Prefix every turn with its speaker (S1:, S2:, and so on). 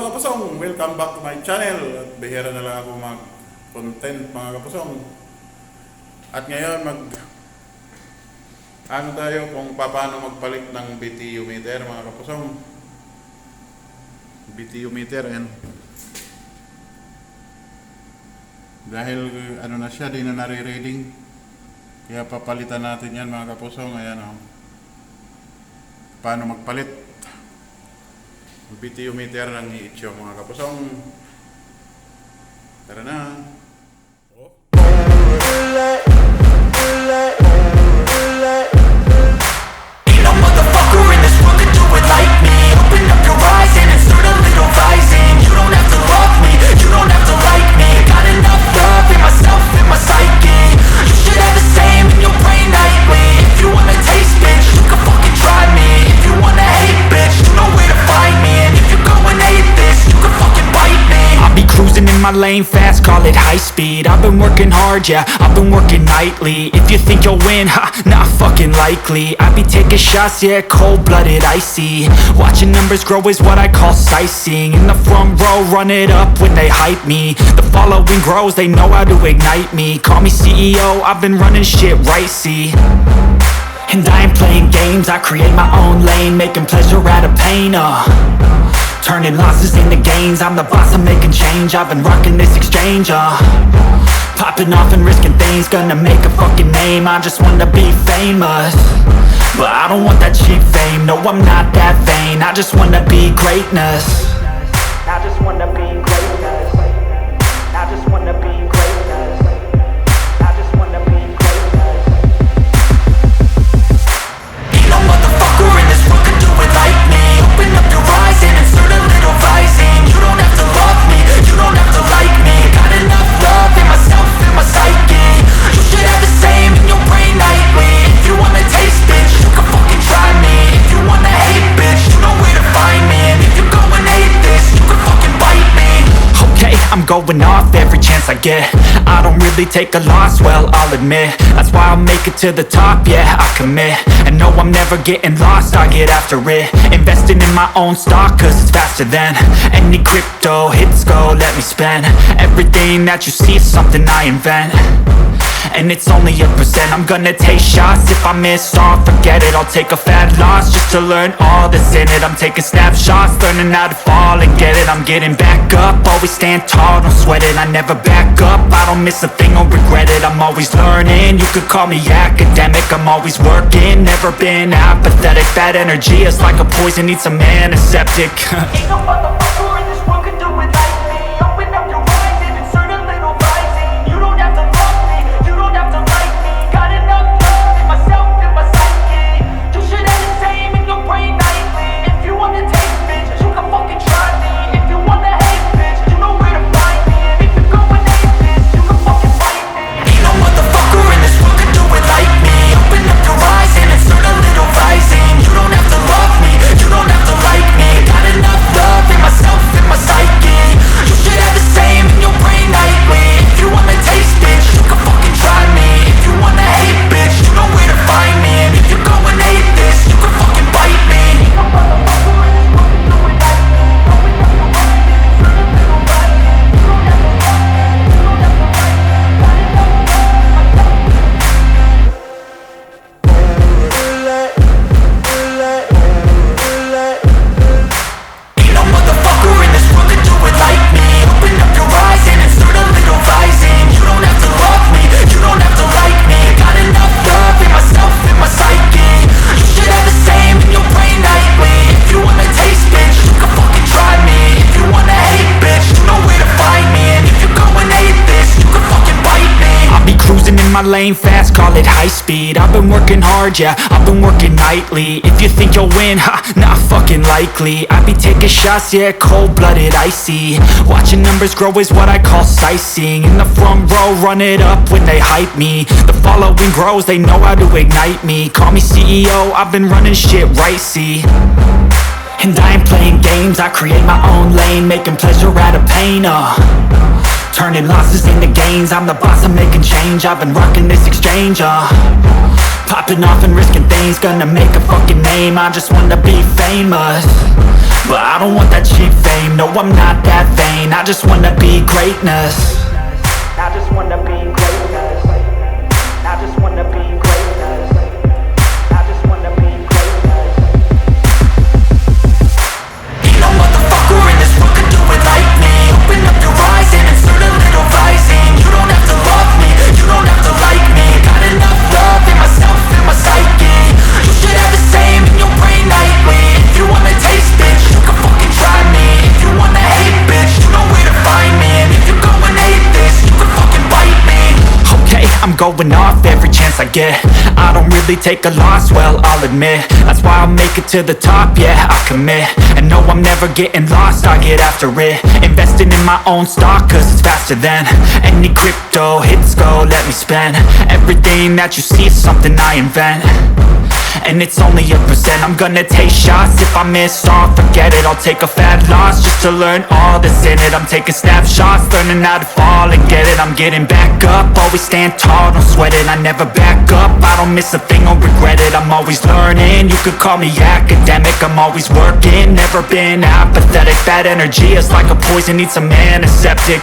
S1: mga kapusong, welcome back to my channel. At bihira na lang ako mag-content mga kapusong. At ngayon ano tayo kung paano magpalit ng BTU meter mga kapusong. BTU meter and dahil ano na siya, di na nare-reading, kaya papalitan natin yan mga kapusong. Ayan o, paano magpalit BTU meter ng Diy.How mga kapusong. Tara na.
S2: My lane fast, call it high speed. I've been working hard, yeah, I've been working nightly. If you think you'll win, ha, not fucking likely. I be taking shots, yeah, cold-blooded, icy. Watching numbers grow is what I call sightseeing. In the front row, run it up when they hype me. The following grows, they know how to ignite me. Call me CEO, I've been running shit right, see. And I ain't playing games, I create my own lane, making pleasure out of pain, turning losses into gains. I'm the boss, I'm making change. I've been rocking this exchange, popping off and risking things. Gonna make a fucking name, I just wanna be famous. But I don't want that cheap fame, no I'm not that vain. I just wanna be greatness. I just wanna be greatness. I just wanna be greatness. I just wanna be greatness. Ain't no motherfucker in this world can do it like me. Open up your eyes and insert a little rising. You don't have to love me, you don't have to like me. Got enough love in myself, in my psyche. You should have the same in your brain nightly. If you wanna taste, bitch, you can fucking try me. If you wanna hate, bitch, you know where to find me. And if you go and hate this, you can fucking bite me. Okay, I'm going off every chance I get. I don't really take a loss, well, I'll admit. That's why I'll make it to the top, yeah, I commit. And no, I'm never getting lost, I get after it. Investing in my own stock, cause it's faster than any crypto hits go, let me spend. Everything that you see is something I invent. And it's only a percent. I'm gonna take shots. If I miss all, forget it. I'll take a fat loss just to learn all that's in it. I'm taking snapshots, learning how to fall and get it. I'm getting back up, always stand tall, don't sweat it. I never back up, I don't miss a thing or regret it. I'm always learning, you could call me academic. I'm always working, never been apathetic. That energy is like a poison, needs some antiseptic. Ain't no motherfucker in this world can do it like me. Open up your eyes and insert a little rising. You don't have to love me, you don't have to like me. Got enough love in myself, in my psyche. You should have the same in your brain nightly. If you wanna taste, bitch, you can fucking try me. If you wanna hate, bitch, you know where to find me. And if you go and hate this, you can fucking fight me. Ain't no motherfucker in this world can do it like me. Open up your eyes and insert a little rising. You don't have to love me, you don't have to like me. Got enough love in myself, in my psyche. You should have the same in your brain nightly. If you wanna taste, bitch, you can fucking try me. If you wanna hate, bitch, you know where to find me. And if you go and hate this, you can fucking bite me. My lane fast, call it high speed. I've been working hard, yeah, I've been working nightly. If you think you'll win, ha, not fucking likely. I be taking shots, yeah, cold-blooded, icy. Watching numbers grow is what I call sightseeing. In the front row, run it up when they hype me. The following grows, they know how to ignite me. Call me CEO, I've been running shit right, see. And I ain't playing games, I create my own lane, making pleasure out of pain, turning losses into gains. I'm the boss, I'm making change. I've been rocking this exchange, popping off and risking things. Gonna make a fucking name, I just wanna be famous. But I don't want that cheap fame, no I'm not that vain. I just wanna be greatness. I just wanna be greatness. I just wanna be greatness. I just wanna be greatness. Ain't no motherfucker in this world could do it like me. Open up your eyes and insert a little rising. You don't have to love me, you don't have to like me. Got enough love in myself and my psyche. You should have the same in your brain nightly. If you wanna taste, bitch, you can fucking try me. If you wanna hate, bitch, you know where to find me. And if you go and hate this, you can fucking bite me. Okay, I'm going off every chance I get. I don't really take a loss, well, I'll admit. That's why I'll make it to the top, yeah, I commit. And no, I'm never getting lost, I get after it. Investing in my own stock, cause it's faster than any crypto hits go, let me spend. Everything that you see is something I invent. And it's only a percent. I'm gonna take shots. If I miss all, forget it. I'll take a fat loss just to learn all that's in it. I'm taking snapshots, learning how to fall and get it. I'm getting back up, always stand tall, don't sweat it. I never back up, I don't miss a thing or regret it. I'm always learning, you could call me academic. I'm always working, never been apathetic. That energy is like a poison, needs some antiseptic.